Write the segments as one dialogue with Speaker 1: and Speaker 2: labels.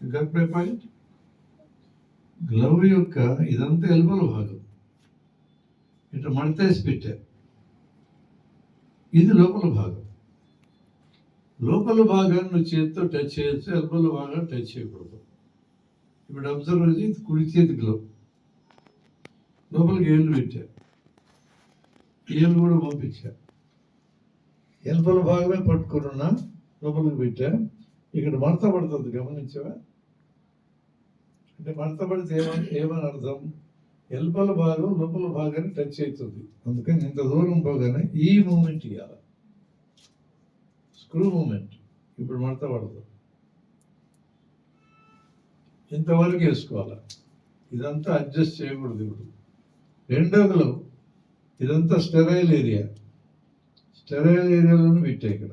Speaker 1: Got my point. Glove యొక్క ఇదంతా ఎల్బోల భాగం, ఇట్లా మడతేసి పెట్టారు. ఇది లోపల భాగం. లోపల భాగాన్ని నువ్వు చేతితో టచ్ చేయొచ్చు, ఎల్బోల భాగాన్ని టచ్ చేయకూడదు. ఇప్పుడు అబ్జర్వ్ చేసి ఇది కుడి చేతి గ్లవ్, లోపలికి ఏళ్ళు పెట్టా, ఏళ్ళు కూడా పంపించా, ఎల్బోల భాగమే పట్టుకున్నా లోపలికి పెట్టా. ఇక్కడ మడత పడుతుంది, గమనించావా? అంటే మడత పడితే ఏమని అర్థం? ఎల్బోల భాగం లోపల భాగాన్ని టచ్ అవుతుంది. అందుకని ఇంత దూరం పోగానే ఈ మూమెంట్ ఇవ్వాలి, స్క్రూ మూమెంట్. ఇప్పుడు మడత పడదు, ఇంతవరకు వేసుకోవాలి. ఇదంతా అడ్జస్ట్ చేయకూడదు. ఇప్పుడు రెండో గ్లవ్, ఇదంతా స్టెరైల్ ఏరియా, స్టెరైల్ ఏరియాలోనే పెట్టా. ఇక్కడ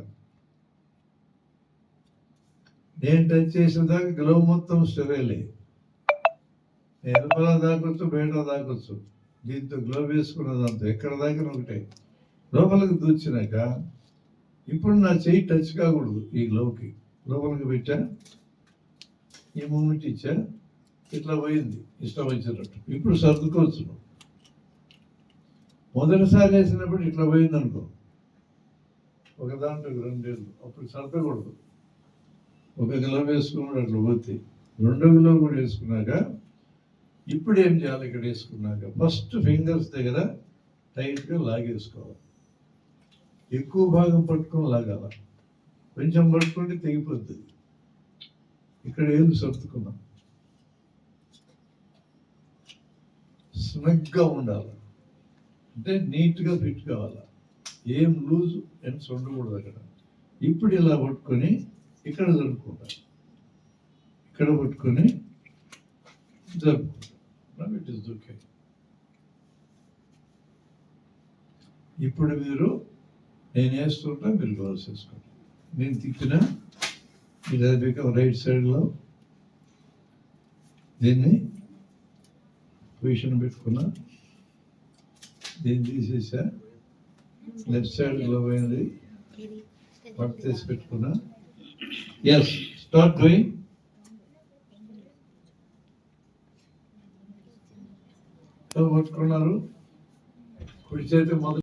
Speaker 1: నేను టచ్ చేసేదాకా గ్లవ్ మొత్తం స్టెరైలే. ఎల్బోలా దాకొచ్చు, బయట దాకొచ్చు. దీంతో గ్లవ్ వేసుకున్నదంతా ఎక్కడ దాకా ఒకటే. లోపలికి దూచినాక ఇప్పుడు నా చెయ్యి టచ్ కాకూడదు ఈ గ్లవ్కి. లోపలికి పెట్టా, ఈ మూమెంట్ ఇచ్చా, ఇట్లా పోయింది ఇష్టం వచ్చినట్టు. ఇప్పుడు సర్దుకోవచ్చు. మొదటిసారి వేసినప్పుడు ఇట్లా పోయింది అనుకో, ఒక దాంట్లో 2 ఏళ్ళు, అప్పుడు సర్దకూడదు. ఒక గ్లవ్ వేసుకున్నాడు అట్లా పోతే, రెండో గ్లవ్ కూడా వేసుకున్నాక ఇప్పుడు ఏం చేయాలి? ఇక్కడ వేసుకున్నాక ఫస్ట్ ఫింగర్స్ దగ్గర టైట్గా లాగేసుకోవాలి. ఎక్కువ భాగం పట్టుకొని లాగాల, కొంచెం పట్టుకుంటే తెగిపోతుంది. ఇక్కడ ఏం సర్దుకున్నాం, స్నగ్గా ఉండాలి, అంటే నీట్గా ఫిట్ కావాలి, ఏం లూజ్ ఎండ్స్ ఉండకూడదు అక్కడ. ఇప్పుడు ఇలా పట్టుకొని ఇక్కడ జరుపుకుంటారు, ఇక్కడ పట్టుకొని జరుపుకుంటారు. It is okay. ఇప్పుడు మీరు నేను వేస్తుంటా, మీరు గ్లౌస్ వేసుకోండి. నేను తిప్పినా ఇది బికమ్ రైట్ సైడ్లో, దీన్ని పొజిషన్ పెట్టుకున్నా, దీన్ని తీసేసా, లెఫ్ట్ సైడ్ గ్లవ్ అయింది, పట్టు తీసి పెట్టుకున్నా. Yes, start doing. పట్టుకున్నారు, కుడి చేతి మొదలు